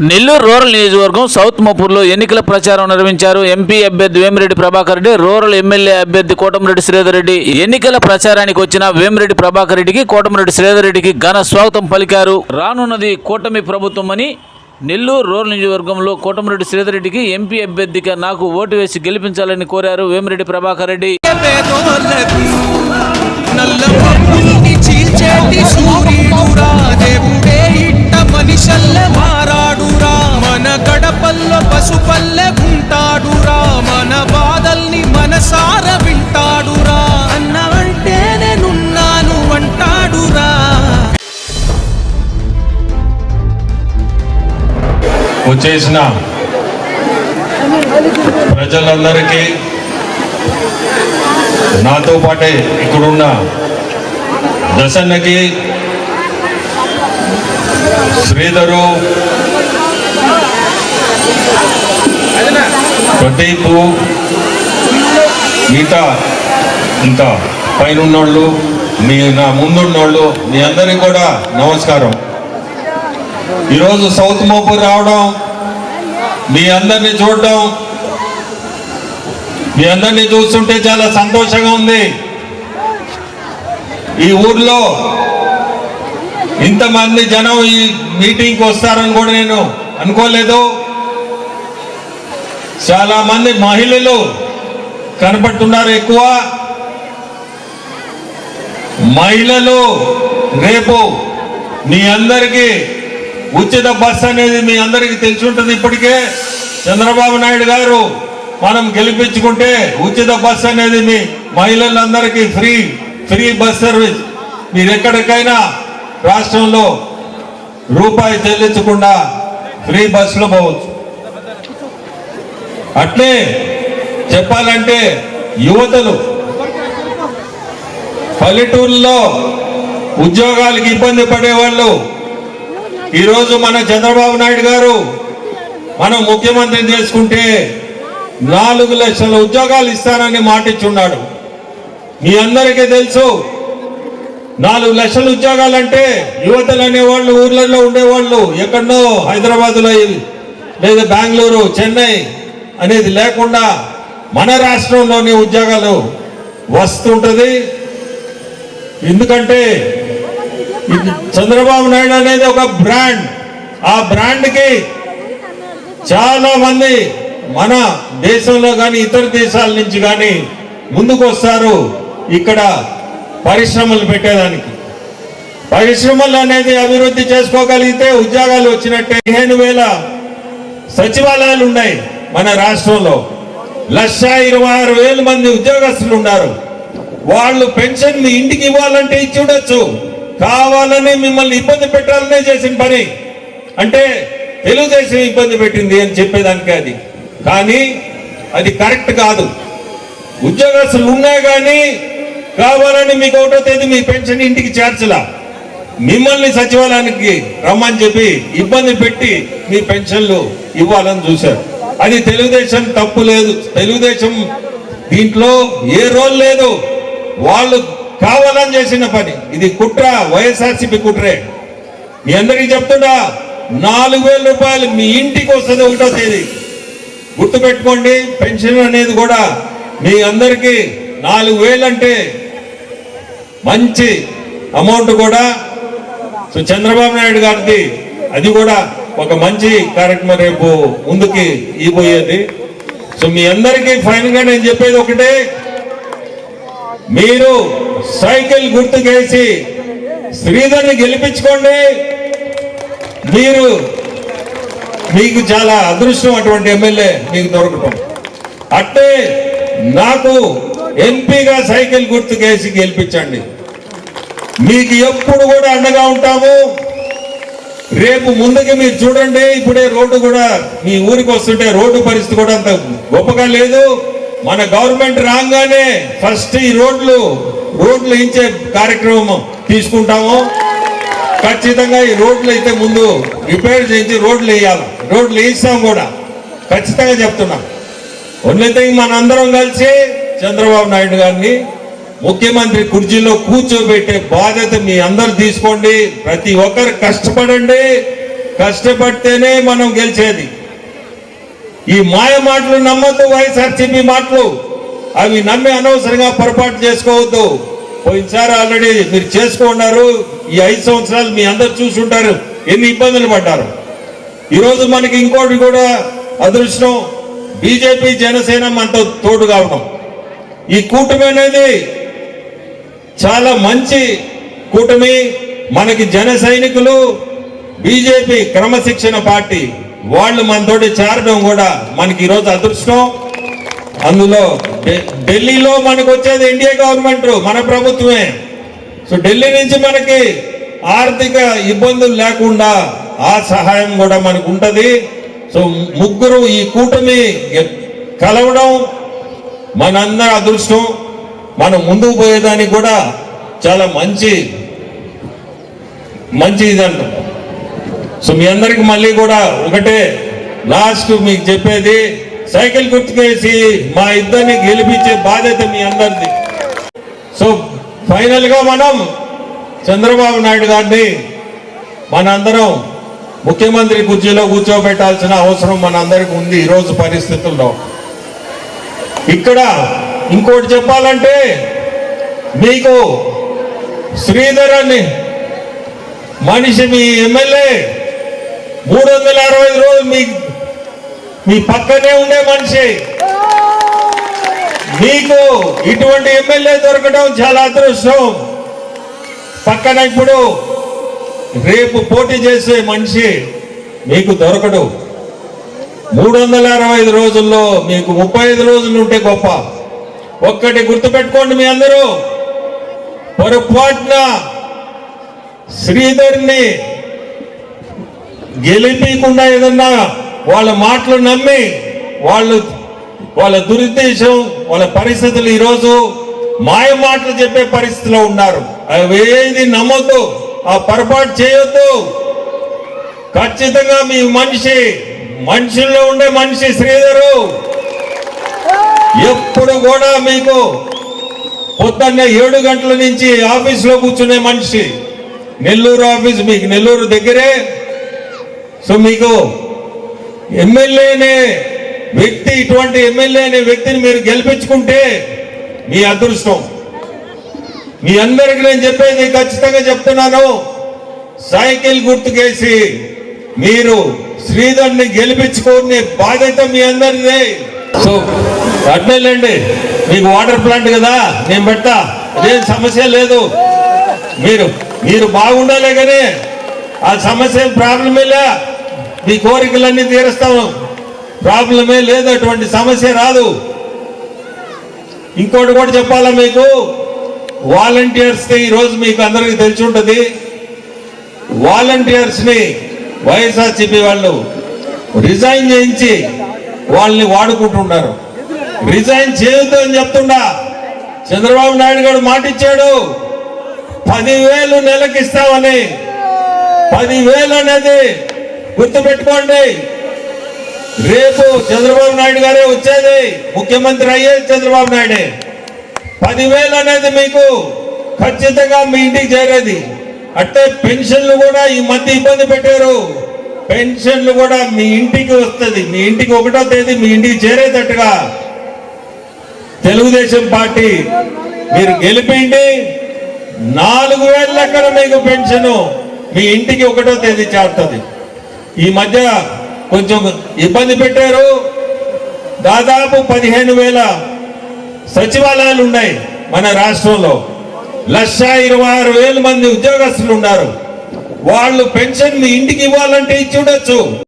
Nellore rural నియోజకవర్గం south మోపూర్లో ఎన్నికల ప్రచారం నిర్వహించారు. ఎంపీ అభ్యర్థి వేమిరెడ్డి ప్రభాకర్ రెడ్డి, రూరల్ ఎమ్మెల్యే అభ్యర్థి కోటమిరెడ్డి శ్రీధర్ రెడ్డి. ఎన్నికల ప్రచారానికి వచ్చిన వేమిరెడ్డి ప్రభాకర్ రెడ్డికి, కోటమిరెడ్డి శ్రీధర్ రెడ్డికి ఘన స్వాగతం పలికారు. రానున్నది కూటమి ప్రభుత్వం అని నెల్లూరు రూరల్ నియోజకవర్గంలో కోటమిరెడ్డి శ్రీధర్ రెడ్డికి ఎంపీ అభ్యర్థిగా నాకు ఓటు వేసి గెలిపించాలని కోరారు వేమిరెడ్డి ప్రభాకర్ రెడ్డి. మన గడపల్లో పసుపల్లె ఉంటాడురా, మన బాధల్ని మనసార వింటాడురా, అన్నవంటే నేనున్నాను అంటాడురా. వచ్చేసిన ప్రజలందరికీ, నాతో పాటే ఇక్కడున్న దశన్నకి, శ్రీధరు, ప్రదీప్, మిగతా ఇంకా పైన ఉన్నోళ్ళు, నా ముందున్నోళ్ళు, మీ అందరికీ కూడా నమస్కారం. ఈరోజు సౌత్ మోపూర్ రావడం, మీ అందరినీ చూడడం, మీ అందరినీ చూస్తుంటే చాలా సంతోషంగా ఉంది. ఈ ఊర్లో ఇంతమంది జనం ఈ మీటింగ్కి వస్తారని కూడా నేను అనుకోలేదు. చాలా మంది మహిళలు కనపడుతున్నారు. ఎక్కువ మహిళలు రేపు మీ అందరికీ ఉచిత బస్సు అనేది మీ అందరికీ తెలిసి ఉంటుంది. ఇప్పటికే చంద్రబాబు నాయుడు గారు మనం గెలిపించుకుంటే ఉచిత బస్సు అనేది మీ మహిళలందరికీ ఫ్రీ బస్ సర్వీస్. మీరు ఎక్కడికైనా రాష్ట్రంలో రూపాయి చెల్లించకుండా ఫ్రీ బస్సులో పోవచ్చు. అట్లే చెప్పాలంటే యువతలు పల్లెటూరులో ఉద్యోగాలకు ఇబ్బంది పడేవాళ్ళు ఈరోజు మన చంద్రబాబు నాయుడు గారు మనం ముఖ్యమంత్రిని చేసుకుంటే 4 లక్షల ఉద్యోగాలు ఇస్తానని మాటిచ్చున్నాడు. మీ అందరికీ తెలుసు, 4 లక్షల ఉద్యోగాలంటే యువతలు అనేవాళ్ళు ఊర్లలో ఉండేవాళ్ళు ఎక్కడో హైదరాబాద్లో లేదా బెంగళూరు, చెన్నై అనేది లేకుండా మన రాష్ట్రంలోనే ఉద్యోగాలు వస్తుంటుంది. ఎందుకంటే చంద్రబాబు నాయుడు అనేది ఒక బ్రాండ్. ఆ బ్రాండ్కి చాలా మంది మన దేశంలో కానీ ఇతర దేశాల నుంచి కానీ ముందుకు వస్తారు ఇక్కడ పరిశ్రమలు పెట్టేదానికి. పరిశ్రమలు అనేది అభివృద్ధి చేసుకోగలిగితే ఉద్యోగాలు వచ్చినట్టే. 15,000 సచివాలయాలు ఉన్నాయి మన రాష్ట్రంలో. 126,000 మంది ఉద్యోగస్తులు ఉన్నారు. వాళ్ళు పెన్షన్ మీ ఇంటికి ఇవ్వాలంటే ఇచ్చి ఉండొచ్చు, కావాలని మిమ్మల్ని ఇబ్బంది పెట్టాలనే చేసిన పని. అంటే తెలుగుదేశం ఇబ్బంది పెట్టింది అని చెప్పేదానికి అది, కానీ అది కరెక్ట్ కాదు. ఉద్యోగస్తులు ఉన్నాయి కానీ కావాలని మీకు 1వ తేదీ మీ పెన్షన్ ఇంటికి చేర్చలా, మిమ్మల్ని సచివాలయానికి రమ్మని చెప్పి ఇబ్బంది పెట్టి మీ పెన్షన్లు ఇవ్వాలని చూశారు. అది తెలుగుదేశం తప్పు లేదు, తెలుగుదేశం దీంట్లో ఏ రోల్ లేదు. వాళ్ళు కావాలని చేసిన పని. ఇది కుట్ర, వైఎస్ఆర్సీపీ కుట్రే. మీ అందరికీ చెప్తున్నా, 4,000 రూపాయలు మీ ఇంటికి వస్తుంది 1వ తేదీ. గుర్తుపెట్టుకోండి, పెన్షన్ అనేది కూడా మీ అందరికీ 4,000 అంటే మంచి అమౌంట్ కూడా. సో చంద్రబాబు నాయుడు గారిది అది కూడా ఒక మంచి కార్యక్రమం రేపు ముందుకి ఇవ్వబోయేది. సో మీ అందరికీ ఫైనల్ గా నేను చెప్పేది ఒకటే, మీరు సైకిల్ గుర్తుకేసి శ్రీధర్ని గెలిపించుకోండి. మీకు చాలా అదృష్టం అటువంటి ఎమ్మెల్యే మీకు దొరకటం. అట్టే నాకు ఎంపీగా సైకిల్ గుర్తుకేసి గెలిపించండి. మీకు ఎప్పుడు కూడా అండగా ఉంటాము. రేపు ముందుకి మీరు చూడండి, ఇప్పుడే రోడ్డు కూడా మీ ఊరికి వస్తుంటే రోడ్డు పరిస్థితి కూడా అంత గొప్పగా లేదు. మన గవర్నమెంట్ రాగానే ఫస్ట్ ఈ రోడ్లు ఇచ్చే కార్యక్రమం తీసుకుంటాము. ఖచ్చితంగా ఈ రోడ్లు అయితే ముందు రిపేర్ చేయించి రోడ్లు వేయాలి. రోడ్లు వేయిస్తాం కూడా ఖచ్చితంగా చెప్తున్నాం. ఓన్లీ థింగ్ మనందరం కలిసి చంద్రబాబు నాయుడు గారిని ముఖ్యమంత్రి కుర్చీలో కూర్చోబెట్టే బాధ్యత మీ అందరు తీసుకోండి. ప్రతి ఒక్కరు కష్టపడండి. కష్టపడితేనే మనం గెలిచేది. ఈ మాయ మాటలు నమ్మద్దు, వైఎస్ఆర్సీపీ మాటలు అవి నమ్మి అనవసరంగా పొరపాటు చేసుకోవద్దు. పోయినసారి ఆల్రెడీ మీరు చేసుకున్నారు. ఈ 5 సంవత్సరాలు మీ అందరు చూసుంటారు ఎన్ని ఇబ్బందులు పడ్డారు. ఈరోజు మనకి ఇంకోటి కూడా అదృష్టం, బీజేపీ జనసేన మనతో తోడుగా ఉన్నాం. ఈ కూటమి అనేది చాలా మంచి కూటమి. మనకి జన సైనికులు, బీజేపీ క్రమశిక్షణ పార్టీ వాళ్ళు మనతోటి చేరడం కూడా మనకి ఈరోజు అదృష్టం. అందులో ఢిల్లీలో మనకు వచ్చేది ఎన్డీఏ గవర్నమెంట్, మన ప్రభుత్వమే. సో ఢిల్లీ నుంచి మనకి ఆర్థిక ఇబ్బందులు లేకుండా ఆ సహాయం కూడా మనకు ఉంటది. సో ముగ్గురు ఈ కూటమి కలవడం మనందరి అదృష్టం. మనం ముందుకు పోయేదానికి కూడా చాలా మంచి ఇదంట. సో మీ అందరికి మళ్ళీ కూడా ఒకటే లాస్ట్ మీకు చెప్పేది, సైకిల్ గుర్తుకేసి మా ఇద్దరిని గెలిపించే బాధ్యత మీ అందరిది. సో ఫైనల్ గా మనం చంద్రబాబు నాయుడు గారిని మనందరం ముఖ్యమంత్రి కుర్చీలో కూర్చోబెట్టాల్సిన అవసరం మనందరికి ఉంది ఈరోజు పరిస్థితుల్లో. ఇక్కడ ఇంకోటి చెప్పాలంటే, మీకు శ్రీధర్ అని మనిషి మీ ఎమ్మెల్యే 365 రోజులు మీ పక్కనే ఉండే మనిషి. మీకు ఇటువంటి ఎమ్మెల్యే దొరకడం చాలా అదృష్టం. పక్కన ఇప్పుడు రేపు పోటీ చేసే మనిషి మీకు దొరకడు. 365 రోజుల్లో మీకు 35 రోజులు ఉంటే గొప్ప. ఒక్కటి గుర్తుపెట్టుకోండి మీ అందరూ, పొరపాటున శ్రీధర్ని గెలిపీకుండా ఏదన్నా వాళ్ళ మాటలు నమ్మి వాళ్ళ దురుద్దేశం, వాళ్ళ పరిస్థితులు ఈరోజు మాయ మాటలు చెప్పే పరిస్థితిలో ఉన్నారు. అవి ఏది నమ్మొద్దు, ఆ పొరపాటు చేయొద్దు. ఖచ్చితంగా మీ మనుషుల్లో ఉండే మనిషి శ్రీధరు ఎప్పుడు కూడా మీకు పొద్దున్నే 7 గంటల నుంచి ఆఫీసులో కూర్చునే మనిషి. నెల్లూరు ఆఫీస్ మీకు నెల్లూరు దగ్గరే. సో మీకు ఎమ్మెల్యే అనే వ్యక్తి, ఇటువంటి ఎమ్మెల్యే అనే వ్యక్తిని మీరు గెలిపించుకుంటే మీ అదృష్టం. మీ అందరికి నేను చెప్పేది ఖచ్చితంగా చెప్తున్నాను, సైకిల్ గుర్తుకేసి మీరు శ్రీధర్ని గెలిపించుకునే బాధ్యత మీ అందరిదే. సో అట్లేండి, మీకు వాటర్ ప్లాంట్ కదా నేను పెడతా, అదేం సమస్య లేదు. మీరు బాగుండాలే కానీ ఆ సమస్య ప్రాబ్లమే లే, మీ కోరికలన్నీ తీరుస్తాము, ప్రాబ్లమే లేదు, అటువంటి సమస్య రాదు. ఇంకోటి కూడా చెప్పాలా మీకు, వాలంటీర్స్ ఈరోజు మీకు అందరికీ తెలిసి ఉంటుంది. వాలంటీర్స్ ని వైఎస్ఆర్సీపీ వాళ్ళు రిజైన్ చేయించి వాళ్ళని వాడుకుంటున్నారు. రిజైన్ చేయొద్దు అని చెప్తుండా చంద్రబాబు నాయుడు గారు మాట ఇచ్చాడు, 10,000 నెలకి ఇస్తామని. 10,000 అనేది గుర్తుపెట్టుకోండి. రేపు చంద్రబాబు నాయుడు గారే వచ్చేది, ముఖ్యమంత్రి అయ్యేది చంద్రబాబు నాయుడే. 10,000 అనేది మీకు ఖచ్చితంగా మీ ఇంటికి చేరేది. అంటే పెన్షన్లు కూడా ఈ మధ్య ఇబ్బంది పెట్టారు, పెన్షన్లు కూడా మీ ఇంటికి వస్తుంది. మీ ఇంటికి 1వ తేదీ మీ ఇంటికి చేరేటట్టుగా తెలుగుదేశం పార్టీ మీరు గెలిపిండి. 4,000 లెక్కన మీకు పెన్షన్ మీ ఇంటికి 1వ తేదీ చేరుతుంది. ఈ మధ్య కొంచెం ఇబ్బంది పెట్టారు. దాదాపు 15,000 సచివాలయాలు ఉన్నాయి మన రాష్ట్రంలో. 1,26,000 మంది ఉద్యోగస్తులు ఉన్నారు. వాళ్ళు పెన్షన్ మీ ఇంటికి ఇవ్వాలంటే ఇచ్చి ఉండొచ్చు.